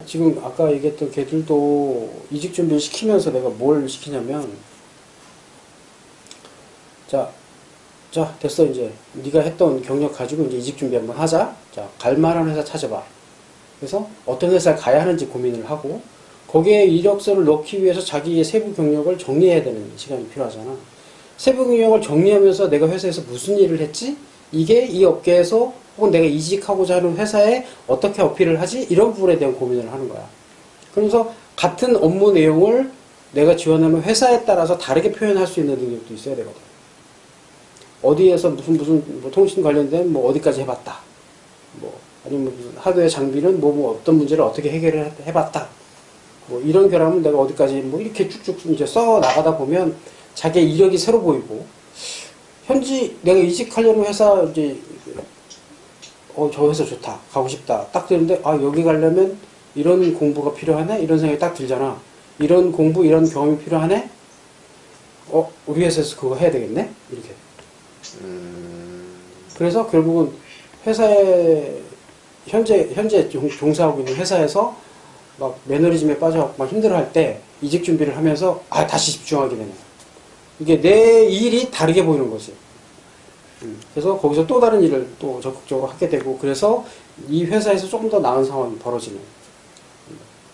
지금 아까 얘기했던 걔들도 이직 준비를 시키면서 내가 뭘 시키냐면, 자 됐어. 이제 네가 했던 경력 가지고 이제 이직 준비 한번 하자. 자, 갈 만한 회사 찾아봐. 그래서 어떤 회사에 가야 하는지 고민을 하고, 거기에 이력서를 넣기 위해서 자기의 세부 경력을 정리해야 되는 시간이 필요하잖아. 세부 경력을 정리하면서 내가 회사에서 무슨 일을 했지? 이게 이 업계에서 혹은 내가 이직하고자 하는 회사에 어떻게 어필을 하지? 이런 부분에 대한 고민을 하는 거야. 그러면서 같은 업무 내용을 내가 지원하는 회사에 따라서 다르게 표현할 수 있는 능력도 있어야 되거든. 어디에서 무슨 뭐 통신 관련된 뭐 어디까지 해봤다. 뭐 아니면 무슨 하드웨어 장비는 뭐 어떤 문제를 어떻게 해결을 해봤다. 뭐 이런 결함은 내가 어디까지 뭐 이렇게 쭉쭉 이제 써 나가다 보면 자기의 이력이 새로 보이고, 현지 내가 이직하려는 회사 이제 저 회사 좋다, 가고 싶다 딱 되는데, 아 여기 가려면 이런 공부가 필요하네, 이런 생각이 딱 들잖아. 이런 공부 이런 경험이 필요하네. 우리 회사에서 그거 해야 되겠네, 이렇게. 그래서 결국은 회사에 현재 종사하고 있는 회사에서 막 매너리즘에 빠져갖고 막 힘들어할 때 이직 준비를 하면서 다시 집중하게 되는 거야. 이게 내 일이 다르게 보이는 거지. 그래서 거기서 또 다른 일을 또 적극적으로 하게 되고, 그래서 이 회사에서 조금 더 나은 상황이 벌어지는.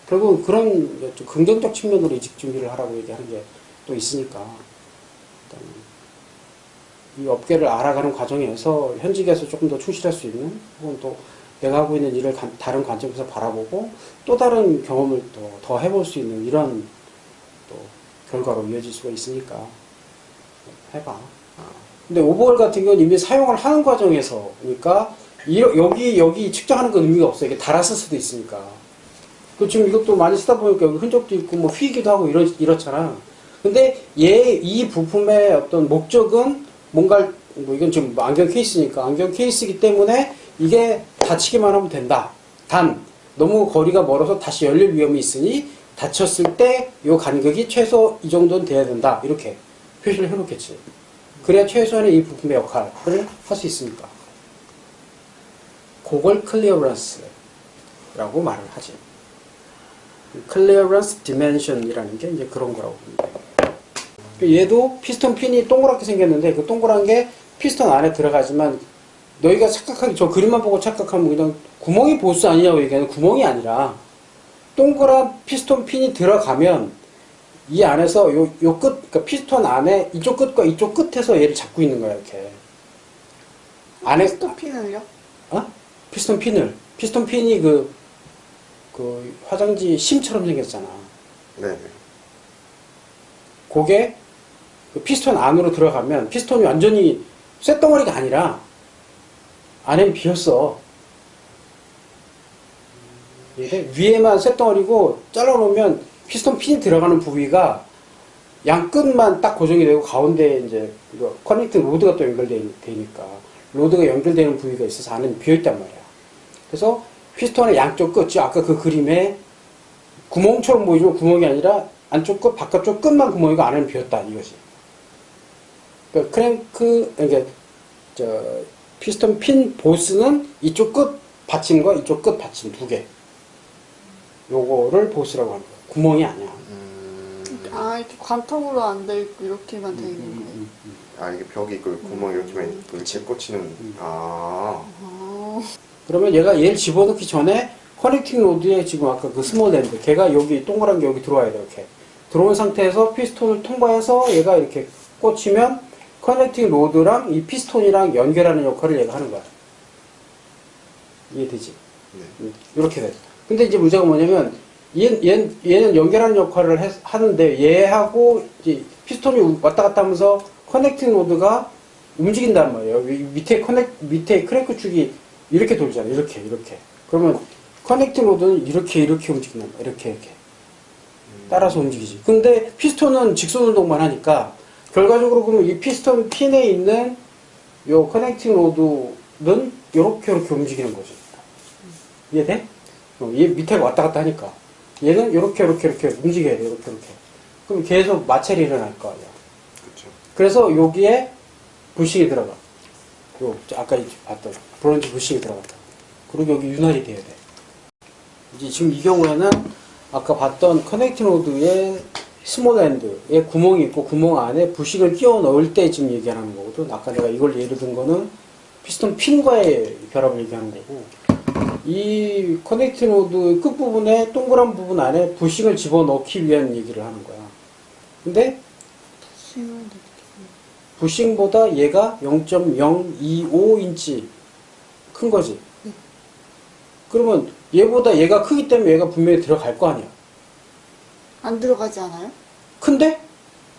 결국은 그런 좀 긍정적 측면으로 이직 준비를 하라고 얘기하는 게 또 있으니까. 이 업계를 알아가는 과정에서 현직에서 조금 더 충실할 수 있는, 혹은 또 내가 하고 있는 일을 다른 관점에서 바라보고 또 다른 경험을 또 더 해볼 수 있는 이런 또 결과로 이어질 수가 있으니까 해봐. 근데 오버홀 같은 경우는 이미 사용을 하는 과정에서, 그러니까 여기 측정하는 건 의미가 없어. 이게 달았을 수도 있으니까. 그 지금 이것도 많이 쓰다 보니까 여기 흔적도 있고 뭐 휘기도 하고 이렇잖아. 근데 이 부품의 어떤 목적은 뭔가 뭐 이건 지금 안경 케이스니까 안경 케이스이기 때문에 이게 닫히기만 하면 된다. 단 너무 거리가 멀어서 다시 열릴 위험이 있으니 닫혔을 때 이 간격이 최소 이 정도는 돼야 된다. 이렇게 표시를 해놓겠지. 그래야 최소한의 이 부품의 역할을 할 수 있으니까. 그걸 클리어런스라고 말을 하지. 클리어런스 디멘션이라는 게 이제 그런 거라고 봅니다. 얘도 피스톤 핀이 동그랗게 생겼는데 그 동그란 게 피스톤 안에 들어가지만, 너희가 착각하기, 저 그림만 보고 착각하면 그냥 구멍이 보스 아니냐고 얘기하는, 구멍이 아니라 동그란 피스톤 핀이 들어가면 이 안에서 요 끝, 그러니까 피스톤 안에 이쪽 끝과 이쪽 끝에서 얘를 잡고 있는 거야, 이렇게. 안에 피스톤 핀을요? 피스톤 핀을. 피스톤 핀이 그 화장지 심처럼 생겼잖아. 네. 그게 그 피스톤 안으로 들어가면 피스톤이 완전히 쇳덩어리가 아니라 안에는 비었어. 위에만 쇳덩어리고 잘라놓으면 피스톤 핀이 들어가는 부위가 양 끝만 딱 고정이 되고 가운데 이제 커넥팅 로드가 또 연결되니까 로드가 연결되는 부위가 있어서 안에는 비어있단 말이야. 그래서 피스톤의 양쪽 끝, 아까 그 그림에 구멍처럼 보이지만 구멍이 아니라 안쪽 끝, 바깥쪽 끝만 구멍이고 안에는 비었다, 이것이. 그러니까 그러니까 피스톤 핀 보스는 이쪽 끝 받침과 이쪽 끝 받침 두 개. 요거를 보스라고 하는 거야. 구멍이 아니야. 이렇게 관통으로 안 돼 있고 이렇게만 돼 있는 거예요? 이게 벽이 그 구멍 이렇게만 이렇게 꽂히는. 그러면 얘를 집어넣기 전에 커넥팅 로드에 지금 아까 그 스몰 랜드, 걔가 여기 동그란 게 여기 들어와야 돼. 이렇게 들어온 상태에서 피스톤을 통과해서 얘가 이렇게 꽂히면 커넥팅 로드랑 이 피스톤이랑 연결하는 역할을 얘가 하는 거야. 이해되지? 네. 이렇게 돼. 근데 이제 문제가 뭐냐면 얘는 연결하는 역할을 하는데 얘하고 이제 피스톤이 왔다 갔다 하면서 커넥팅 로드가 움직인단 말이에요. 밑에 크랭크 축이 이렇게 돌잖아요. 이렇게. 그러면 커넥팅 로드는 이렇게 움직인단 말이에요. 이렇게. 따라서 움직이지. 근데 피스톤은 직선 운동만 하니까 결과적으로 그러면 이 피스톤 핀에 있는 요 커넥팅 로드는 이렇게 움직이는 거죠. 이해돼? 얘 밑에가 왔다 갔다 하니까 얘는 이렇게 움직여야 돼. 이렇게. 그럼 계속 마찰이 일어날 거 아니야. 그렇죠. 그래서 여기에 부식이 들어가. 아까 봤던 브론즈 부식이 들어갔다. 그리고 여기 윤활이 돼야 돼. 이제 지금 이 경우에는 아까 봤던 커넥트 노드의 스몰 엔드에 구멍이 있고 구멍 안에 부식을 끼워 넣을 때 지금 얘기하는 거거든. 아까 내가 이걸 예를 든 거는 피스톤 핀과의 결합을 얘기하는 거고, 이 커넥트 노드 끝부분에 동그란 부분 안에 부식을 집어넣기 위한 얘기를 하는 거야. 근데 부싱보다 얘가 0.025인치 큰 거지. 그러면 얘보다 얘가 크기 때문에 얘가 분명히 들어갈 거 아니야. 안 들어가지 않아요? 큰데?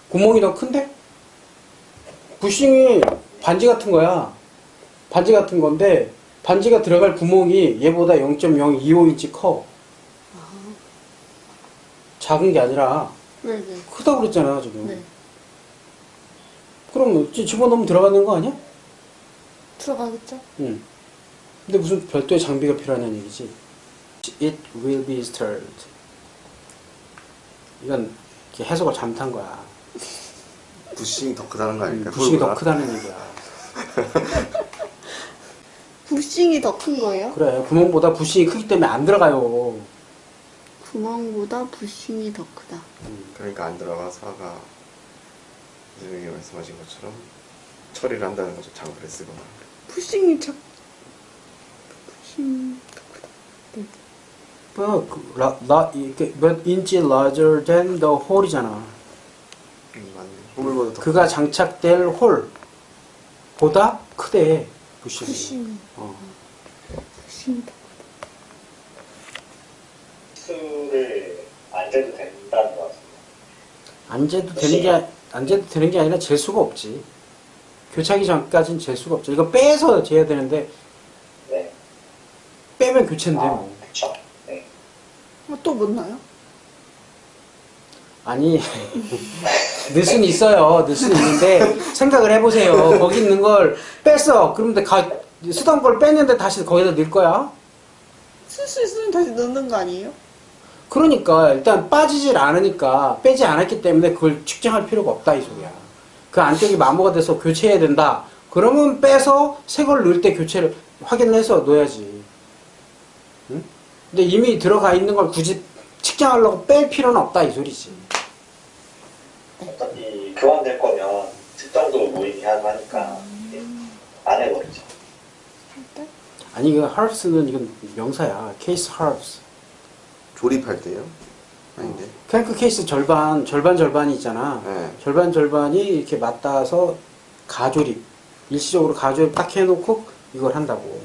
구멍이 더 큰데? 부싱이 반지 같은 거야. 반지 같은 건데 반지가 들어갈 구멍이 얘보다 0.025인치 커. 작은 게 아니라 네네. 크다고 그랬잖아 지금. 네. 그럼 집어넣으면 들어가는 거 아니야? 들어가겠죠? 응. 근데 무슨 별도의 장비가 필요하냐는 얘기지. It will be stirred. 이건 이렇게 해석을 잘못한 거야. 부싱이 더 크다는 거 아닐까? 부식이 더 홀보다? 크다는 얘기야. 부싱이 더 큰 거예요? 그래, 구멍보다 부싱이 크기 때문에 안 들어가요. 구멍보다 부싱이 더 크다. 그러니까 안 들어가서 아까 선생님이 말씀하신 것처럼 처리를 한다는 거죠. 장비를 쓰거나. 부싱이 더 크다. 몇 인치 larger than the hole이잖아. 맞네. 홀보다 더 그가 장착될 홀보다 크대, 부싱이. 부싱이. 어. 부싱이 더 수를 안 재도 된다는 것 같습니다. 안 재도 되는 게 아니라 잴 수가 없지. 교차하기 전까지는 잴 수가 없죠. 이거 빼서 재야 되는데, 네. 빼면 교체인데, 뭐. 그쵸. 네. 또 못 나요? 아니, 늦은 있어요. 늦은 있는데, 생각을 해보세요. 거기 있는 걸 뺐어. 그런데 쓰던 걸 뺐는데 다시 거기다 넣을 거야? 쓸 수 있으면 다시 넣는 거 아니에요? 그러니까, 일단 빠지질 않으니까, 빼지 않았기 때문에 그걸 측정할 필요가 없다, 이 소리야. 그 안쪽이 마모가 돼서 교체해야 된다. 그러면 빼서 새 걸 넣을 때 교체를 확인해서 넣어야지. 응? 근데 이미 들어가 있는 걸 굳이 측정하려고 뺄 필요는 없다, 이 소리지. 어차피 교환될 거면 특정도 모이게 하니까 안 해버리죠. 아니, 이거 herbs는 이건 명사야. case herbs. 조립할 때요? 아닌데. 크랭크 케이스 절반이 있잖아. 네. 절반이 이렇게 맞닿아서 가조립. 일시적으로 가조립 딱 해놓고 이걸 한다고.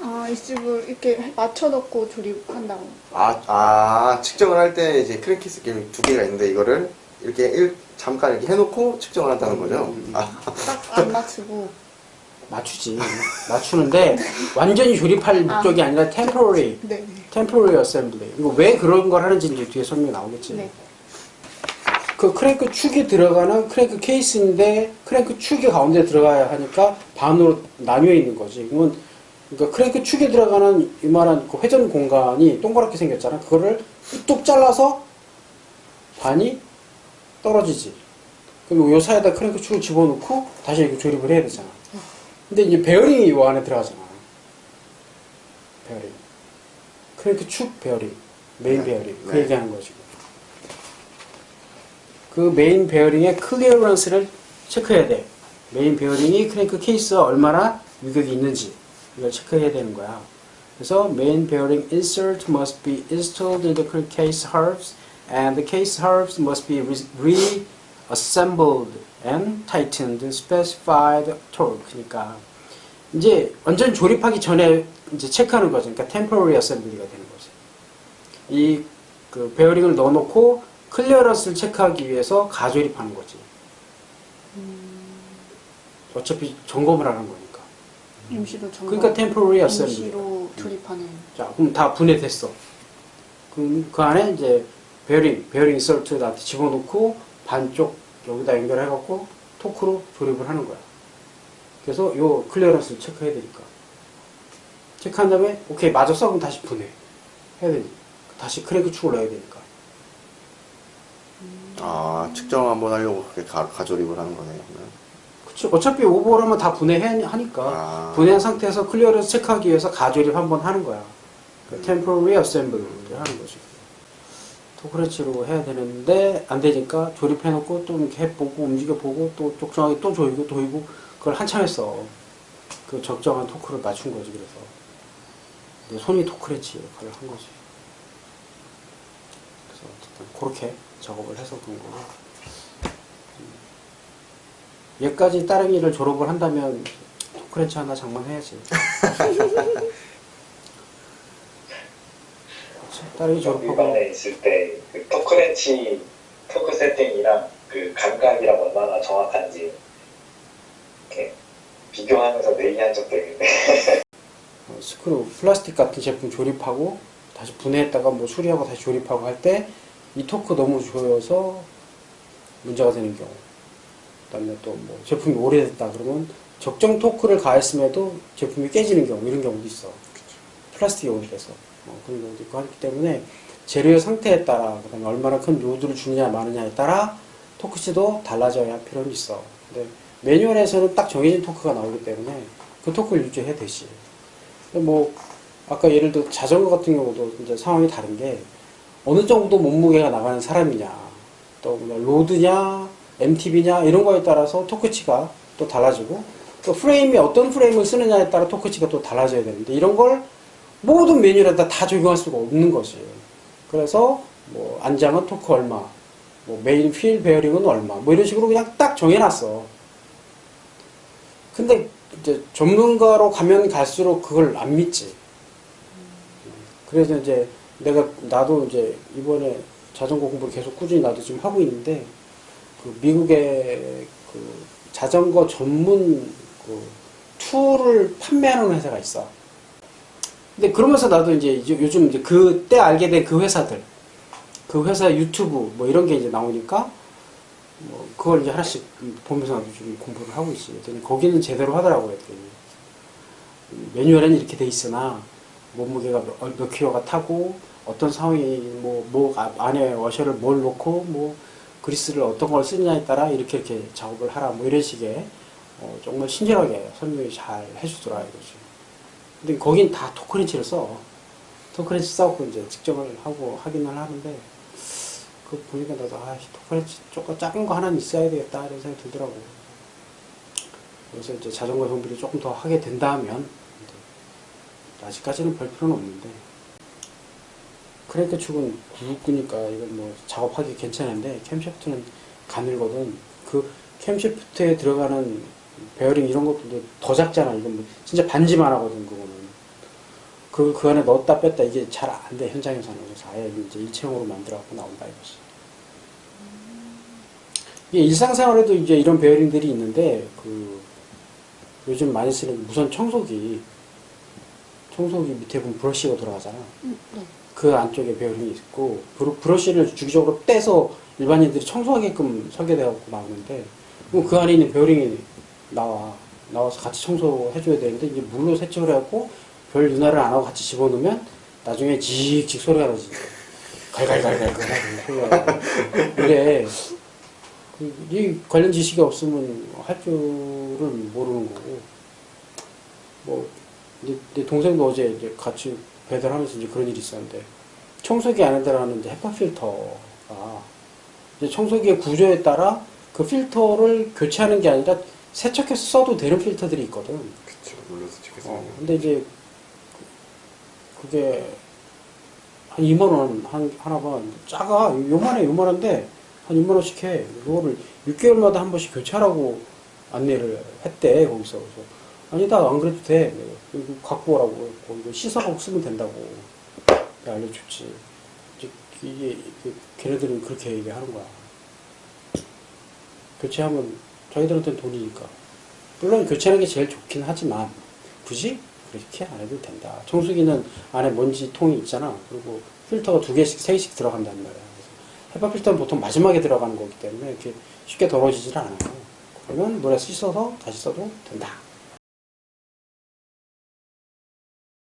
아, 이 집을 이렇게 맞춰놓고 조립한다고. 측정을 할 때 이제 크랭키스 게임이 두 개가 있는데 이거를 이렇게 잠깐 이렇게 해놓고 측정을 한다는 거죠. 딱 안 맞추고. 맞추지. 맞추는데 완전히 조립할 목적이 아니라 temporary 네. assembly. 이거 왜 그런 걸 하는지 이제 뒤에 설명이 나오겠지. 네. 그 크랭크 축이 들어가는 크랭크 케이스인데 크랭크 축이 가운데 들어가야 하니까 반으로 나뉘어 있는 거지. 그러니까 크랭크 축에 들어가는 이만한 그 회전 공간이 동그랗게 생겼잖아. 그거를 뚝 잘라서 반이 떨어지지. 그럼 요 사이에다 크랭크 축을 집어넣고 다시 이렇게 조립을 해야 되잖아. 근데 이제 베어링이 요 안에 들어가잖아. 베어링. 크랭크 축 베어링. 메인 베어링. 그 네. 얘기하는 거지. 그 메인 베어링의 클리어런스를 체크해야 돼. 메인 베어링이 크랭크 케이스와 얼마나 유격이 있는지 이걸 체크해야 되는 거야. 그래서 main bearing insert must be installed in the case halves and the case halves must be reassembled and tightened specified torque. 그러니까 이제 완전 조립하기 전에 이제 체크하는 거죠. 그러니까 temporary assembly가 되는 거지. 이 그 베어링을 넣어놓고 클리어런스를 체크하기 위해서 가조립하는 거지. 어차피 점검을 하는 거니까. 임시로 점검. 그러니까 temporary assembly. 임시로 조립하는. 자, 그럼 다 분해됐어. 그럼 그 안에 이제 베어링 인설트 나한테 집어넣고 반쪽 여기다 연결해갖고 토크로 조립을 하는 거야. 그래서 요 클리어런스를 체크해야 되니까. 체크한 다음에 오케이 맞았어? 그럼 다시 분해. 해야 되지. 다시 크랭크 축을 넣어야 되니까. 측정 한번 하려고 그렇게 가조립을 하는 거네요. 그치. 어차피 오버하면 다 분해하니까. 아. 분해한 상태에서 클리어런스 체크하기 위해서 가조립 한번 하는 거야. 그 temporary assembly를 하는 거지. 토크렌치로 해야 되는데 안 되니까 조립해놓고 또 이렇게 해보고 움직여보고 또 적정하게 또 조이고 도이고 그걸 한참 했어. 그 적정한 토크를 맞춘 거지. 그래서 내 손이 토크렌치 역할을 한 거지. 그래서 어쨌든 그렇게 작업을 해서 그런 거고. 얘까지 따릉이를 졸업을 한다면 토크렌치 하나 장만해야지. 따릉이 졸업하고 이번에 있을 때 그 토크렌치 토크 세팅이랑 그 감각이랑 얼마나 정확한지 이렇게 비교하면서 내기한 적도 있는데 스크루, 플라스틱 같은 제품 조립하고 다시 분해했다가 뭐 수리하고 다시 조립하고 할 때 이 토크 너무 조여서 문제가 되는 경우. 그다음에 또 뭐 제품이 오래됐다 그러면 적정 토크를 가했음에도 제품이 깨지는 경우, 이런 경우도 있어. 플라스틱이 오래돼서 그런 경우도 있고 하기 때문에 재료의 상태에 따라, 그다음에 얼마나 큰 로드를 주느냐 마느냐에 따라 토크치도 달라져야 할 필요는 있어. 근데 매뉴얼에서는 딱 정해진 토크가 나오기 때문에 그 토크를 유지해야 되지. 근데 뭐 아까 예를 들어 자전거 같은 경우도 이제 상황이 다른 게 어느 정도 몸무게가 나가는 사람이냐, 또 뭐 로드냐, MTB냐 이런 거에 따라서 토크치가 또 달라지고, 또 프레임이 어떤 프레임을 쓰느냐에 따라 토크치가 또 달라져야 되는데 이런 걸 모든 매뉴얼에다 다 적용할 수가 없는 거지. 그래서 뭐 안장은 토크 얼마, 뭐 메인 휠 베어링은 얼마, 뭐 이런 식으로 그냥 딱 정해놨어. 근데 이제 전문가로 가면 갈수록 그걸 안 믿지. 그래서 이제 나도 이제 이번에 자전거 공부를 계속 꾸준히 나도 지금 하고 있는데, 그 미국의 그 자전거 전문 그 툴을 판매하는 회사가 있어. 근데 그러면서 나도 이제 요즘 이제 그때 알게 된 그 회사들, 그 회사 유튜브 뭐 이런 게 이제 나오니까 뭐 그걸 이제 하나씩 보면서 나도 좀 공부를 하고 있어요. 거기는 제대로 하더라고요. 했더니 매뉴얼에는 이렇게 돼 있으나 몸무게가 몇 킬로가 타고 어떤 상황이 뭐 안에 워셔를 뭘 놓고 뭐 그리스를 어떤 걸 쓰느냐에 따라 이렇게 작업을 하라 뭐 이런 식의 정말 친절하게 설명이 잘 해주더라 이거지. 근데 거긴 다 토크렌치를 써. 토크렌치 써갖고 이제 측정을 하고 하기는 하는데, 그거 보니까 나도 토크렌치 조금 작은 거 하나는 있어야 되겠다 이런 생각이 들더라고. 그래서 이제 자전거 정비를 조금 더 하게 된다면, 아직까지는 별 필요는 없는데, 크랭크 축은 굵으니까 이건 뭐 작업하기 괜찮은데 캠샤프트는 가늘거든. 그 캠샤프트에 들어가는 베어링 이런 것도 더 작잖아. 이건 뭐 진짜 반지만 하거든. 그거는 그 안에 넣었다 뺐다 이게 잘 안 돼, 현장에서는. 그래서 아예 이제 일체형으로 만들어갖고 나온다 이거지. 이게 일상생활에도 이제 이런 베어링들이 있는데, 그 요즘 많이 쓰는 무선 청소기 밑에 보면 브러쉬가 돌아가잖아. 네. 그 안쪽에 베어링이 있고, 브러쉬를 주기적으로 떼서 일반인들이 청소하게끔 설계되어 갖고 나오는데, 그 안에 있는 베어링이 나와서 같이 청소해줘야 되는데, 이제 물로 세척을 해갖고 별 윤활을 안 하고 같이 집어넣으면 나중에 직직 소리가 나지. 갈갈갈갈 소리가 나고. 이래. 이 관련 지식이 없으면 할 줄은 모르는 거고. 뭐 내 동생도 어제 이제 같이 배달하면서 이제 그런 일이 있었는데, 청소기 안에 들어가는 이제 헤파 필터가 이제 청소기의 구조에 따라 그 필터를 교체하는 게 아니라 세척해서 써도 되는 필터들이 있거든. 그쵸, 눌러서 찍겠어요. 근데 이제 그게 한 2만원 하나가 작아. 요만한데 한 2만원씩 해. 그거를 6개월마다 한 번씩 교체하라고 안내를 했대, 거기서. 그래서 아니다, 안 그래도 돼. 이거 갖고 오라고. 이거 씻어갖고 쓰면 된다고 알려줬지. 이제 걔네들은 그렇게 얘기하는 거야. 교체하면 자기들한테는 돈이니까. 물론 교체하는 게 제일 좋긴 하지만 굳이 그렇게 안 해도 된다. 청소기는 안에 먼지 통이 있잖아. 그리고 필터가 2개씩, 3개씩 들어간단 말이야. 그래서 헤파 필터는 보통 마지막에 들어가는 거기 때문에 이렇게 쉽게 더러워지질 않아요. 그러면 물에 씻어서 다시 써도 된다.